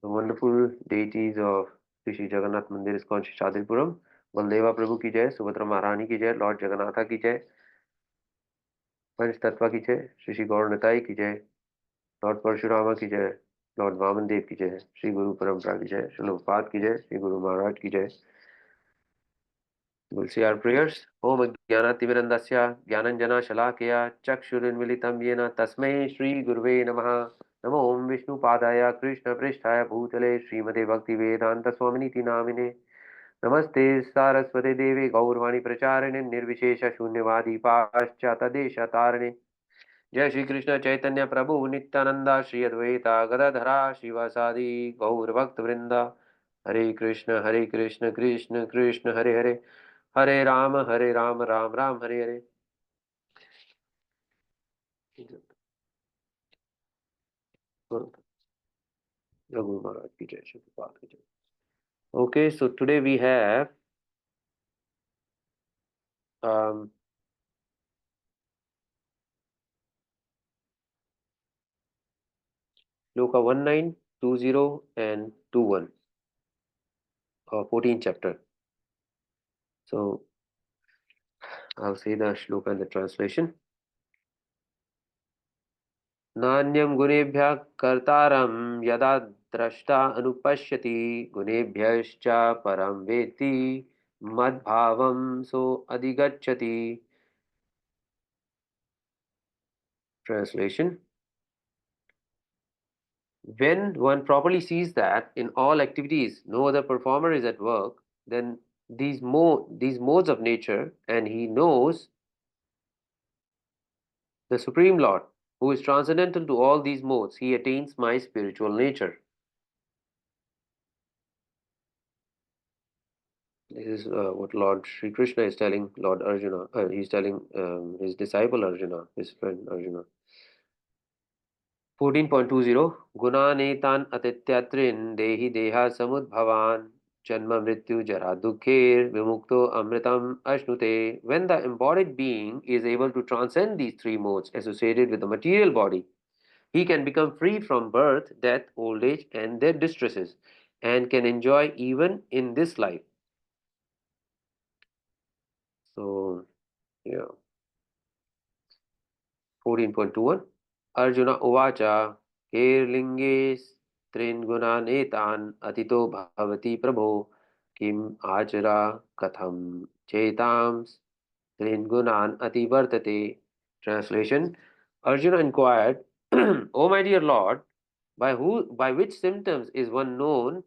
The wonderful deities of Shri Jagannath Mandir ISKCON Shadripuram, Baldeva Prabhu ki jai, Subhadra Maharani ki jai, Lord Jagannatha ki jai, Panch Tattva ki jai, Shri Gaur Nitai ki jai, Lord Parshurama ki jai, Lord Vaman Dev ki jai, Shri Guru Parampara ki jai, Shri Prabhupada ki jai, Shri Guru Maharaj ki jai. We'll say our prayers. Om Jnanatimirandasya Jnananjana Shalakaya Chakshurunmilitam Yena Tasmai Shri Guruve Namaha. Namo Om Vishnu Padaya Krishna Pristhaya Bhutale Srimate Bhaktivedanta Swaminiti Namine. Namaste Saraswate Devi Gaurvani Pracharine Nirvishesha Shunyavadi Paschata Tarine. जय श्री कृष्ण चैतन्य प्रभु नित्यानंदा श्री अद्वैता गदाधरा शिवासादि गौर भक्त वृंदा हरे Krishna Krishna Krishna Hare Hare Hare Ram Ram Ram Hare Hare. Raghu Maharaj ki jai, Shri Prabhupada ki jai. Okay, so today we have um, Loka 1920 and 21, 14th chapter. So I'll say the shloka and the translation. नान्यं गुणेभ्यः कर्तारं यदा द्रष्टा अनुपश्यति गुणेभ्यश्च परं वेत्ति मद्भावं सो अधिगच्छति. Translation: when one properly sees that in all activities no other performer is at work, then these modes of nature, and he knows the Supreme Lord, who is transcendental to all these modes, he attains my spiritual nature. This is what Lord Sri Krishna is telling Lord Arjuna. He's telling his disciple Arjuna, his friend Arjuna. 14.20 Gunanetan atityatrin dehi deha samudbhavan janma mrityu jara dukkher vimukto amritam ashnute. When the embodied being is able to transcend these three modes associated with the material body, he can become free from birth, death, old age, and their distresses, and can enjoy even in this life. So, yeah. 14.21 Arjuna Uvacha Kerlinge Stringuna Netan Atito Bhavati Prabho Kim Achara Katham Chetams Stringunan Ativartate. Translation: Arjuna inquired, O my dear Lord, by which symptoms is one known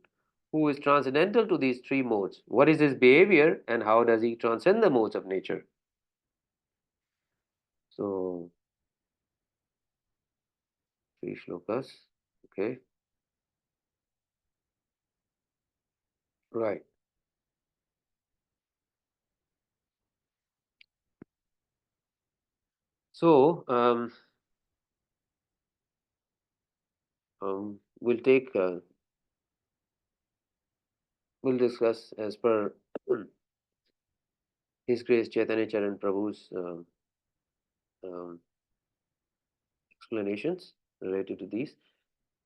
who is transcendental to these three modes? What is his behavior and how does he transcend the modes of nature? So, three shlokas. Okay, right. So, we'll take, we'll discuss as per His Grace Chaitanya Charan Prabhu's um, explanations related to these.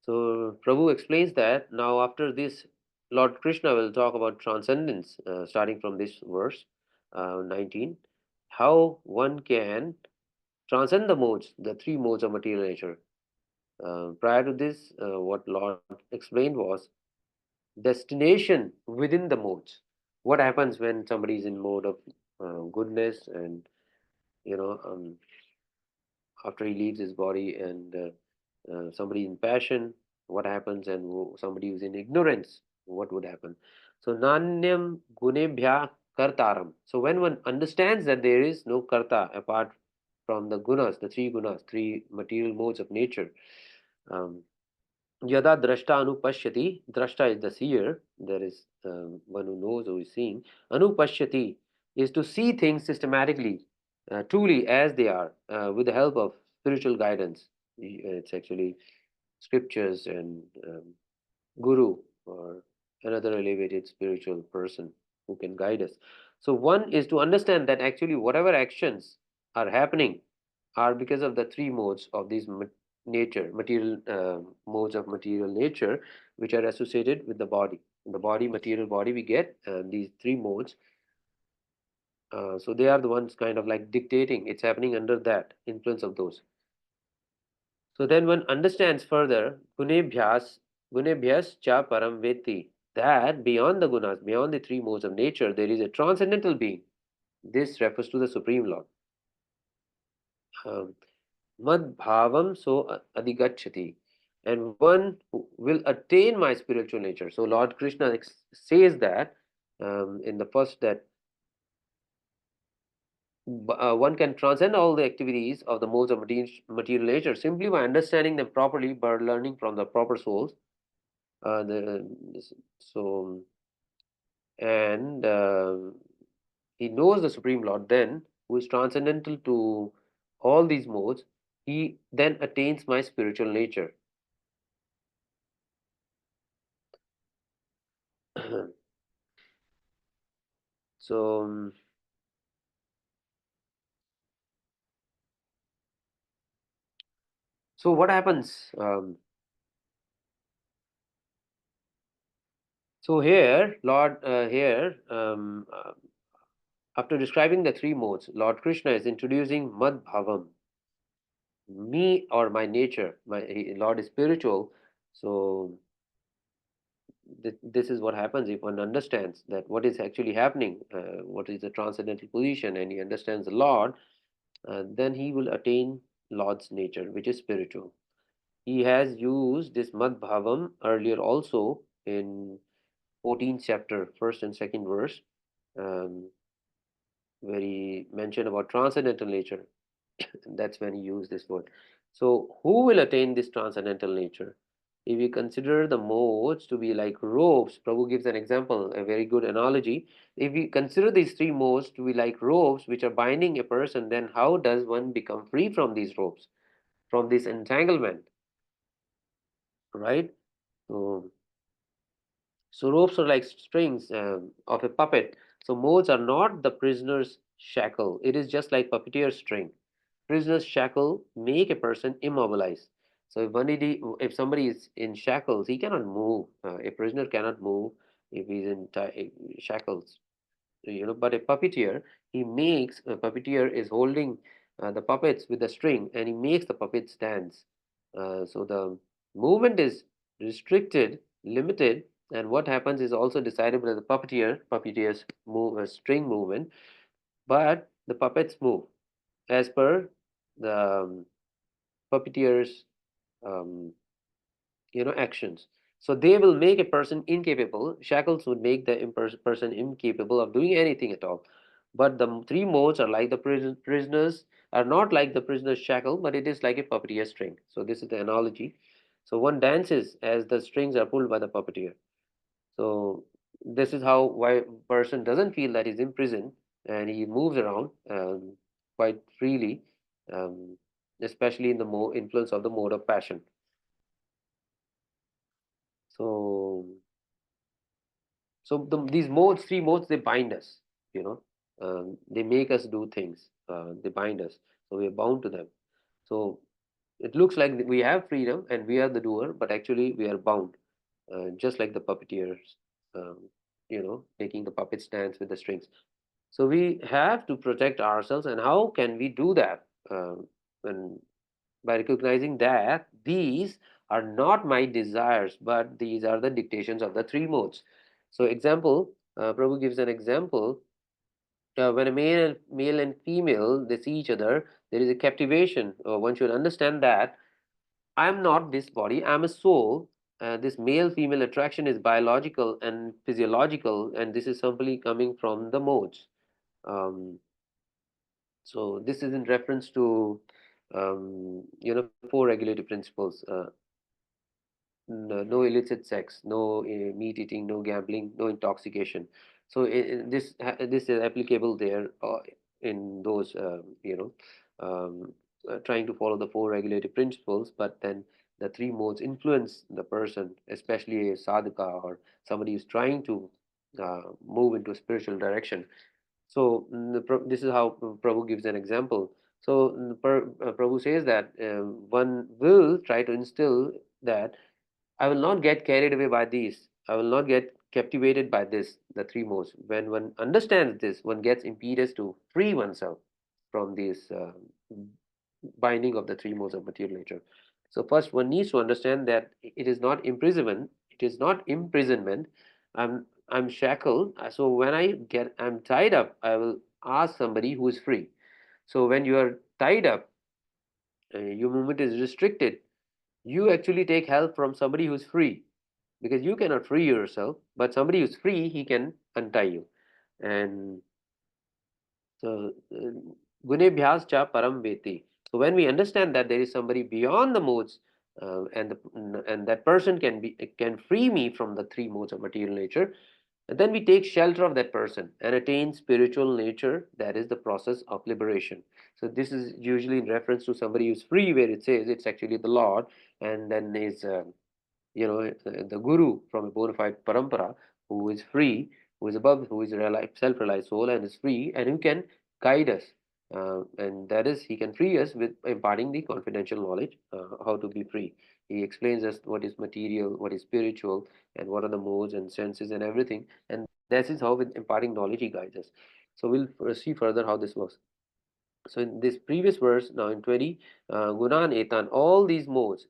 So, Prabhu explains that now after this, Lord Krishna will talk about transcendence, starting from this verse 19, how one can transcend the modes, the three modes of material nature. Prior to this, what Lord explained was destination within the modes. What happens when somebody is in mode of goodness, and you know, after he leaves his body, and somebody in passion, what happens, and somebody who's in ignorance, what would happen? So nanyam gunebhya kartaram. So when one understands that there is no karta apart from the gunas, three material modes of nature, um, Yada drashta anupashyati, drashta is the seer, there is one who knows, who is seeing. Anupashyati is to see things systematically, truly as they are, with the help of spiritual guidance. It's actually scriptures and guru or another elevated spiritual person who can guide us. So, one is to understand that actually whatever actions are happening are because of the three modes of these nature, material modes of material nature, which are associated with the body. In the body, material body, we get these three modes. So they are the ones kind of like dictating. It's happening under that influence of those. So then one understands further, gunebhyas cha param veti, that beyond the gunas, beyond the three modes of nature, there is a transcendental being. This refers to the Supreme Lord. Um, Mad bhavam so adigachati, and one who will attain my spiritual nature. So Lord Krishna says that in the first that one can transcend all the activities of the modes of material nature simply by understanding them properly, by learning from the proper souls. The, so and he knows the Supreme Lord then, who is transcendental to all these modes. He then attains my spiritual nature. So, so what happens? So here, after describing the three modes, Lord Krishna is introducing Mad Bhavam, me or my nature. Lord is spiritual, so this is what happens if one understands that what is actually happening, what is the transcendental position, and he understands the Lord, then he will attain Lord's nature, which is spiritual. He has used this Mad Bhavam earlier also in 14th chapter, first and second verse, um, where he mentioned about transcendental nature. That's when he used this word. So, who will attain this transcendental nature? If we consider the modes to be like ropes, Prabhu gives an example, a very good analogy. If we consider these three modes to be like ropes which are binding a person, then how does one become free from these ropes, from this entanglement, right? So, so ropes are like strings of a puppet. So modes are not the prisoner's shackle. It is just like puppeteer's string. Prisoner's shackle make a person immobilized. So if somebody is in shackles, he cannot move. A prisoner cannot move if he's in shackles. But a puppeteer, a puppeteer is holding the puppets with the string, and he makes the puppets dance. So the movement is restricted, limited, and what happens is also decided by the puppeteer's string movement, but the puppets move as per the puppeteer's um, actions. So they will make a person incapable. Shackles would make the person incapable of doing anything at all. But the three modes are like the prisoners are not like the prisoner's shackle, but it is like a puppeteer string. So this is the analogy. So one dances as the strings are pulled by the puppeteer. So this is how why a person doesn't feel that he's imprisoned, and he moves around quite freely, um, especially in the influence of the mode of passion. So these modes, three modes, they bind us. You know, they make us do things. They bind us, so we are bound to them. So it looks like we have freedom and we are the doer, but actually we are bound, just like the puppeteers. Making the puppets dance with the strings. So we have to protect ourselves, and how can we do that? When by recognizing that these are not my desires, but these are the dictations of the three modes. So, example, Prabhu gives an example. When a male and female they see each other, there is a captivation. One should understand that I am not this body; I am a soul. This male-female attraction is biological and physiological, and this is simply coming from the modes. Um, so this is in reference to four regulative principles. No illicit sex, no meat eating, no gambling, no intoxication. So this is applicable there in those trying to follow the four regulative principles, but then the three modes influence the person, especially a sadhaka or somebody who's trying to move into a spiritual direction. So this is how Prabhu gives an example. So Prabhu says that one will try to instill that I will not get carried away by these. I will not get captivated by this, the three modes. When one understands this, one gets impetus to free oneself from this binding of the three modes of material nature. So first, one needs to understand that it is not imprisonment. It is not imprisonment. I'm shackled. So when I'm tied up, I will ask somebody who is free. So when you are tied up, your movement is restricted. You actually take help from somebody who's free because you cannot free yourself, but somebody who's free, he can untie you. And so, gunebhyas cha param veti. So when we understand that there is somebody beyond the modes, and that person can free me from the three modes of material nature, and then we take shelter of that person and attain spiritual nature. That is the process of liberation. So this is usually in reference to somebody who's free, where it says it's actually the Lord, and then is the guru from a bona fide parampara who is free, who is above, who is a self-realized soul and is free, and who can guide us. And that is, he can free us with imparting the confidential knowledge, how to be free. He explains us what is material, what is spiritual, and what are the modes and senses and everything. And that is how, with imparting knowledge, he guides us. So we'll see further how this works. So in this previous verse, now in 20, Gunan Etan, all these modes,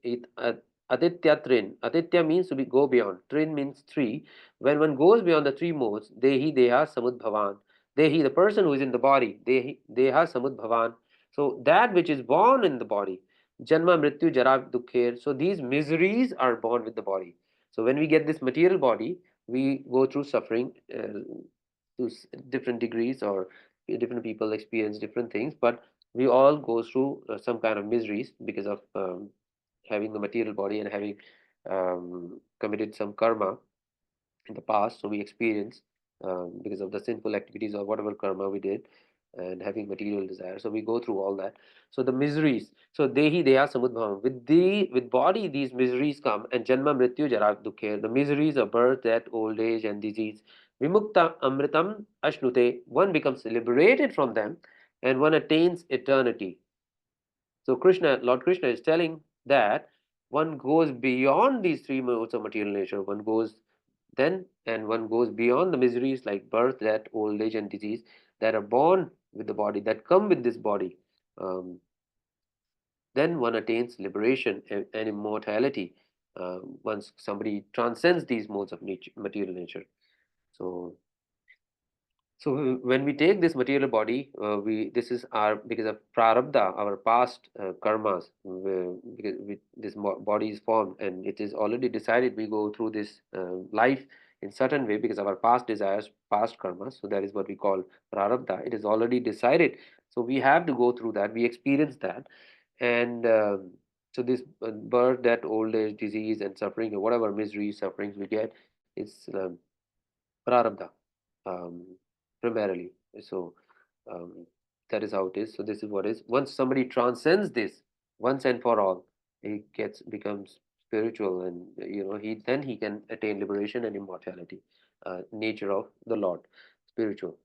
Aditya Trin. Aditya means to go beyond. Trin means three. When one goes beyond the three modes, Dehi Deha Samudbhavan. Dehi, the person who is in the body, Deha Samudbhavan. So that which is born in the body, Janma Mrityu Jara Dukher. So these miseries are born with the body. So when we get this material body, we go through suffering to different degrees, or different people experience different things, but we all go through some kind of miseries because of having the material body and having committed some karma in the past. So we experience, because of the sinful activities or whatever karma we did, and having material desire. So we go through all that. So the miseries. So deha samudbhavam. With body, these miseries come, and janma mrityu jara dukhe. The miseries of birth, death, old age, and disease. Vimukta amritam ashnute. One becomes liberated from them, and one attains eternity. So Lord Krishna is telling that one goes beyond these three modes of material nature. One goes then, and one goes beyond the miseries like birth, death, old age, and disease that are born with the body, that come with this body. Um, then one attains liberation and immortality once somebody transcends these modes of material nature. So So when we take this material body, we this is our, because of prarabdha, our past karmas. Because this body is formed and it is already decided. We go through this life in certain way because of our past desires, past karmas. So that is what we call prarabdha. It is already decided. So we have to go through that. We experience that, and so this birth, death, old age, disease, and suffering, or whatever misery, sufferings we get, is prarabdha, um, primarily. So um, that is how it is. So this is what is. Once somebody transcends this once and for all, he becomes spiritual, and he can attain liberation and immortality, nature of the Lord, spiritual.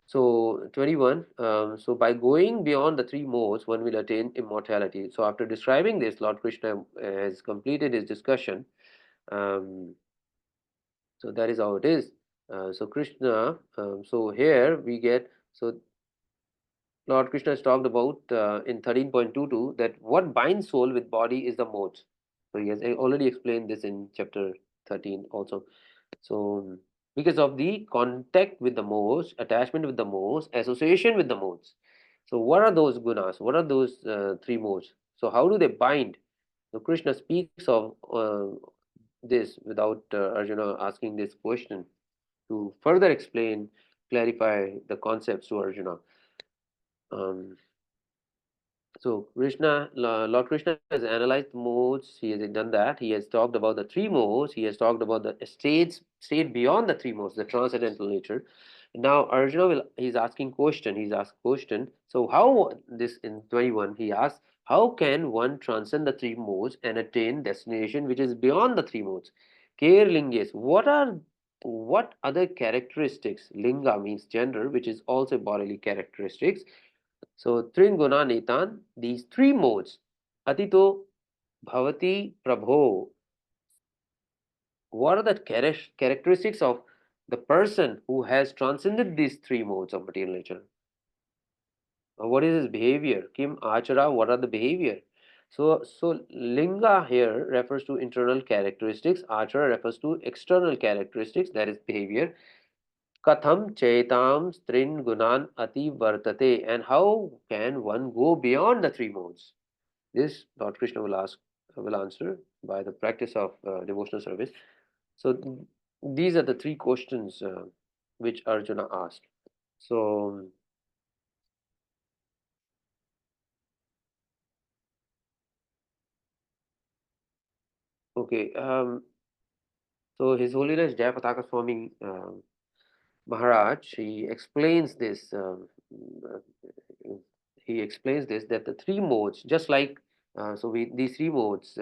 So 21. So by going beyond the three modes, one will attain immortality. So after describing this, Lord Krishna has completed his discussion. Um, so that is how it is. So Krishna, so here we get, so Lord Krishna has talked about in 13.22 that what binds soul with body is the modes. So he has already explained this in chapter 13 also. So because of the contact with the modes, attachment with the modes, association with the modes. So what are those gunas? What are those three modes? So how do they bind? So Krishna speaks of this without Arjuna asking this question, to further explain, clarify the concepts to Arjuna. Um, so Lord Krishna has analyzed the modes. He has done that. He has talked about the three modes. He has talked about the state beyond the three modes, the transcendental nature. Now Arjuna he's asking question. He's asked question. So how this in 21 he asks, how can one transcend the three modes and attain destination which is beyond the three modes? Care linges. What other characteristics? Linga means gender, which is also bodily characteristics. So Tringuna Netan, these three modes, Atito Bhavati Prabho. What are the characteristics of the person who has transcended these three modes of material nature? What is his behavior? Kim Achara, what are the behavior? So Linga here refers to internal characteristics, Achara refers to external characteristics, that is behavior. Katham Chaitam Strin Gunan Ati Vartate, and how can one go beyond the three modes? This Lord Krishna will answer by the practice of devotional service. So these are the three questions which Arjuna asked. So okay, so His Holiness Jayapataka Swami Maharaj, uh, he explains this that the three modes, just like these three modes,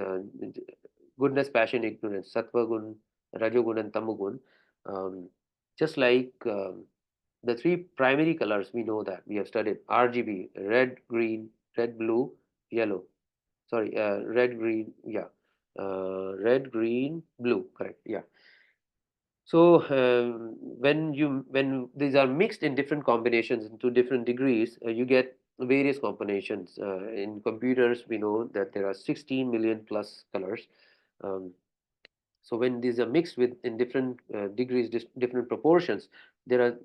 goodness, passion, ignorance, sattva gun, rajogun, and tamogun, um, just like the three primary colors, we know that we have studied RGB, red, green, red, blue, yellow. Sorry, red, green, yeah, red, green, blue, correct, yeah. So when these are mixed in different combinations to different degrees, you get various combinations. In computers, we know that there are 16 million plus colors. Um, so when these are mixed with in different degrees, different proportions, there are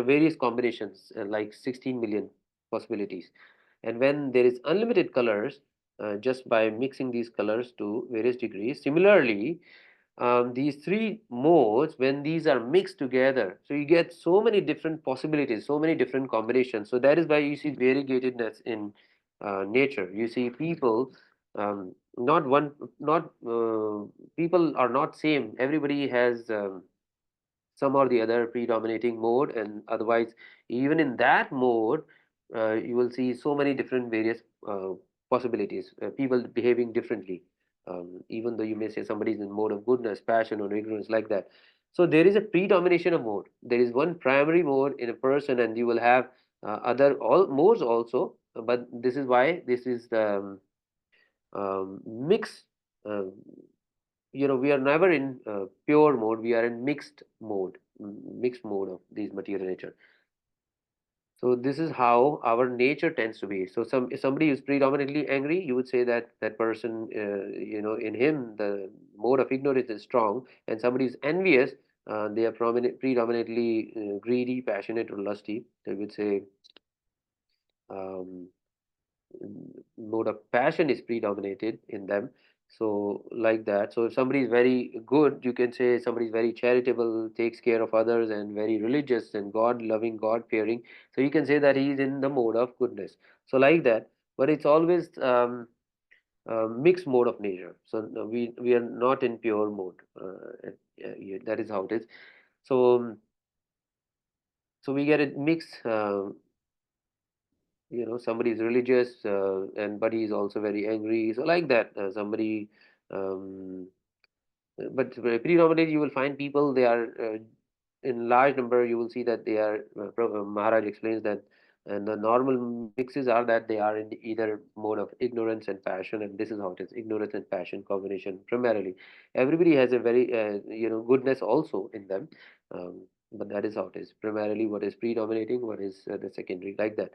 various combinations like 16 million possibilities. And when there is unlimited colors, just by mixing these colors to various degrees, similarly these three modes, when these are mixed together, so you get so many different possibilities, so many different combinations. So that is why you see variegatedness in nature. You see people, not one, not people are not same. Everybody has some or the other predominating mode, and otherwise even in that mode you will see so many different various possibilities, people behaving differently, even though you may say somebody is in mode of goodness, passion, or ignorance, like that. So there is a predomination of mode. There is one primary mode in a person, and you will have other all modes also, but this is why this is the mix. um, we are never in pure mode, we are in mixed mode of these material nature. So this is how our nature tends to be. So if somebody is predominantly angry, you would say that that person, in him the mode of ignorance is strong. And somebody is envious, they are predominantly greedy, passionate, or lusty. They would say um, mode of passion is predominated in them. So like that. So if somebody is very good, you can say somebody is very charitable, takes care of others, and very religious and God loving, God fearing. So you can say that he is in the mode of goodness. So like that. But it's always mixed mode of nature. So we are not in pure mode. Yeah, that is how it is. So so we get a mix. Somebody is religious, and but he is also very angry, so like that. Somebody um, but predominantly you will find people, they are in large number, you will see that they are Maharaj explains that, and the normal mixes are that they are in either mode of ignorance and passion, and this is how it is, ignorance and passion combination primarily. Everybody has a very goodness also in them, but that is how it is, primarily what is predominating, what is the secondary, like that.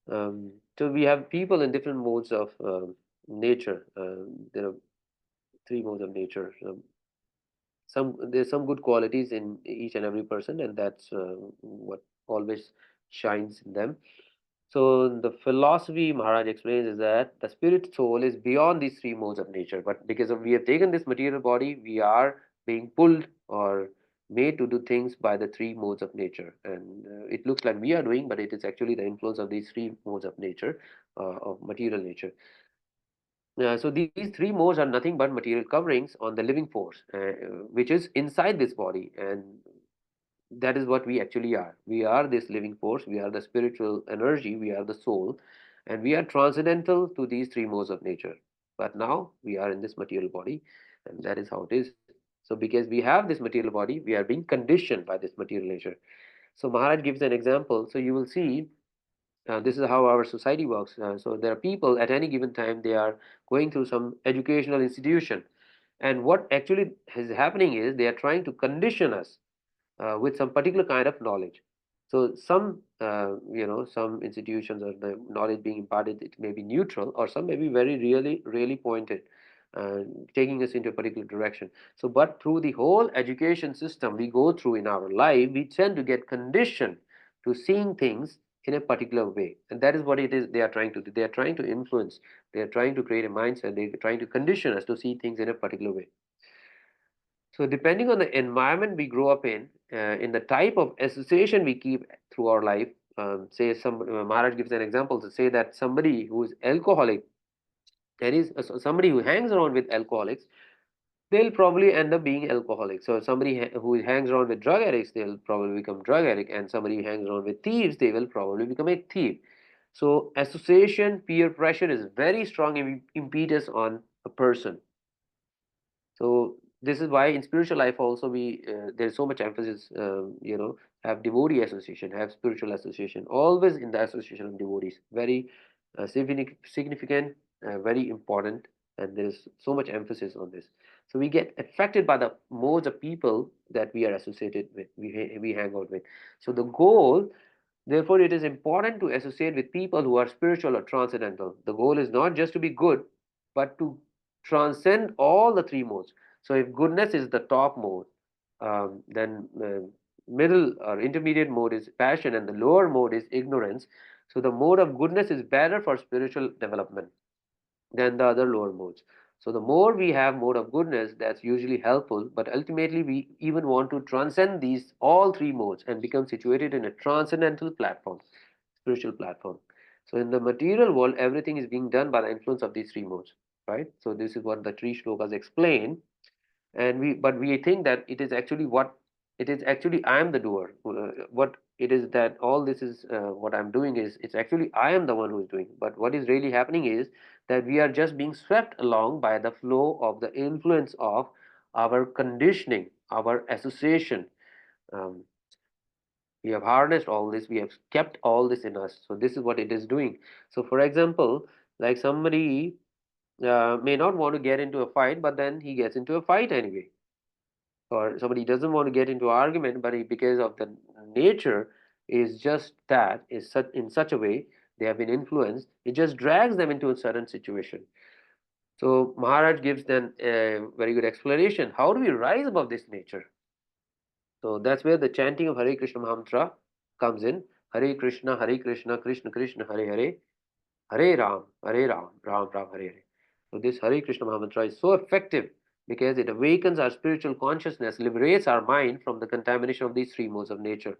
So we have people in different modes of nature. There are three modes of nature. There's some good qualities in each and every person, and that's what always shines in them. So the philosophy Maharaj explains is that the spirit soul is beyond these three modes of nature, but because of we have taken this material body, we are being pulled or made to do things by the three modes of nature, and it looks like we are doing, but it is actually the influence of these three modes of nature, of material nature. So these three modes are nothing but material coverings on the living force, which is inside this body, and that is what we actually are. We are this living force, we are the spiritual energy, we are the soul, and we are transcendental to these three modes of nature. But now we are in this material body, and that is how it is. So because we have this material body, we are being conditioned by this material nature. So Maharaj gives an example. So you will see This is how our society works. So there are people at any given time, they are going through some educational institution, and what actually is happening is they are trying to condition us with some particular kind of knowledge. So some, some institutions or the knowledge being imparted, it may be neutral, or some may be very really pointed, uh, taking us into a particular direction. So, but through the whole education system we go through in our life, we tend to get conditioned to seeing things in a particular way, and that is what it is they are trying to do. They are trying to influence. They are trying to create a mindset. They are trying to condition us to see things in a particular way. So depending on the environment we grow up in the type of association we keep through our life, say some Maharaj gives an example to say that somebody who is alcoholic, there is somebody who hangs around with alcoholics, they'll probably end up being alcoholics. So somebody who hangs around with drug addicts, they'll probably become drug addict, and somebody who hangs around with thieves, they will probably become a thief. So association, peer pressure is very strong impetus on a person. So this is why in spiritual life also we there's so much emphasis, have devotee association, have spiritual association, always in the association of devotees, very significant, very important, and there is so much emphasis on this. So we get affected by the modes of people that we are associated with, we hang out with. So the goal, therefore, it is important to associate with people who are spiritual or transcendental. The goal is not just to be good, but to transcend all the three modes. So, if goodness is the top mode, then middle or intermediate mode is passion, and the lower mode is ignorance. So, the mode of goodness is better for spiritual development than the other lower modes. So the more we have mode of goodness, that's usually helpful, but ultimately we even want to transcend these all three modes and become situated in a transcendental platform, spiritual platform. So in the material world, everything is being done by the influence of these three modes, right? So this is what the three shlokas explain, and we think that it is actually I am the doer. What it is that all this is what I'm doing is it's actually I am the one who is doing. But what is really happening is that we are just being swept along by the flow of the influence of our conditioning, our association. Um, we have harnessed all this, we have kept all this in us. So this is what it is doing. So for example, like somebody may not want to get into a fight, but then he gets into a fight anyway. Or somebody doesn't want to get into argument, but because of the nature is just that is such in such a way they have been influenced, it just drags them into a certain situation. So Maharaj gives them a very good explanation. How do we rise above this nature? So that's where the chanting of Hare Krishna Mahamantra comes in. Hare Krishna, Krishna Krishna, Hare Hare, Hare Ram, Ram Ram, Hare Hare. So this Hare Krishna Mahamantra is so effective because it awakens our spiritual consciousness, liberates our mind from the contamination of these three modes of nature.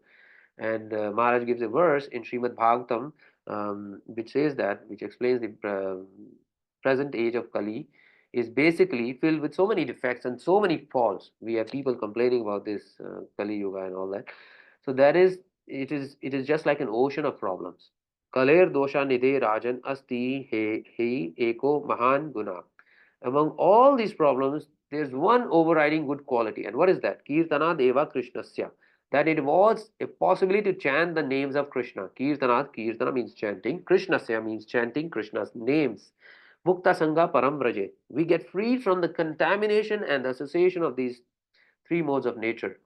And Maharaj gives a verse in Srimad Bhagavatam, which says that, which explains the present age of Kali is basically filled with so many defects and so many faults. We have people complaining about this Kali Yuga and all that. So that is, it is just like an ocean of problems. Kaler dosha nidhe rajan asti he eko mahan guna. Among all these problems, there's one overriding good quality. And what is that? Kirtana deva krishnasya. That it was a possibility to chant the names of Krishna. Kirtana means chanting. Krishnasya means chanting Krishna's names. Mukta Sangha Param Vraje. We get free from the contamination and the association of these three modes of nature,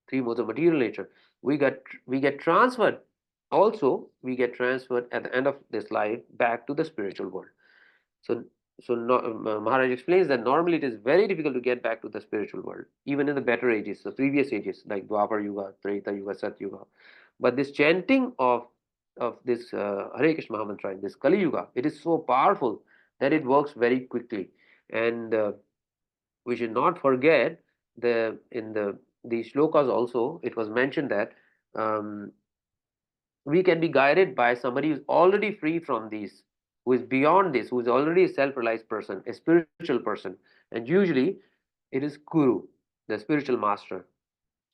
three modes of material nature. We get transferred. Also, we get transferred at the end of this life back to the spiritual world. So, Maharaj explains that normally it is very difficult to get back to the spiritual world, even in the better ages, the previous ages like Dwapar Yuga, Treta Yuga, Sat Yuga. But this chanting of this Hare Krishna Mahamantra in this Kali Yuga, it is so powerful that it works very quickly. And we should not forget the shlokas also. It was mentioned that um, we can be guided by somebody who's already free from these, who is beyond this, who is already a self-realized person, a spiritual person. And usually it is Guru, the spiritual master.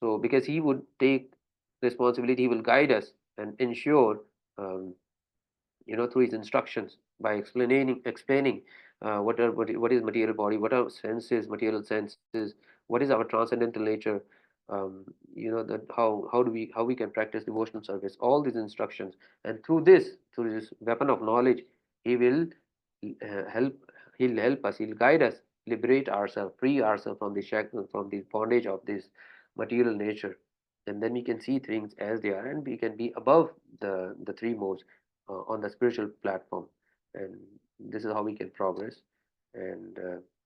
So because he would take responsibility, he will guide us and ensure, um, through his instructions by explaining what is material body, what are senses, material senses, what is our transcendental nature, that how we can practice devotional service, all these instructions, and through this weapon of knowledge, he will help. He'll help us. He'll guide us, liberate ourselves, free ourselves from the shackle, from the bondage of this material nature, and then we can see things as they are, and we can be above the three modes on the spiritual platform, and this is how we can progress and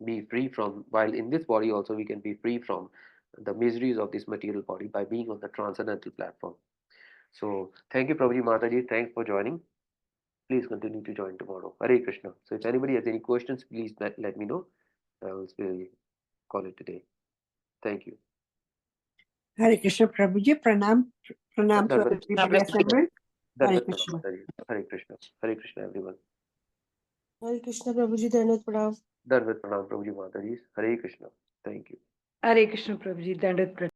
be free from. While in this body also, we can be free from the miseries of this material body by being on the transcendental platform. So thank you, Prabhuji Mataji. Thanks for joining. Please continue to join tomorrow. Hare Krishna. So if anybody has any questions, please let me know. Else we'll call it today. Thank you. Hare Krishna, Prabhuji. Pranam to Dandavat. everybody assembled. Hare Dandavat Krishna. Pranam, Mataji. Hare Krishna. Hare Krishna, everyone. Hare Krishna, Prabhuji, Dandavat Pranam. Dandavat Pranam, Prabhuji Mataji. Hare Krishna. Thank you. Hare Krishna, Prabhuji. Dandavat Pranam.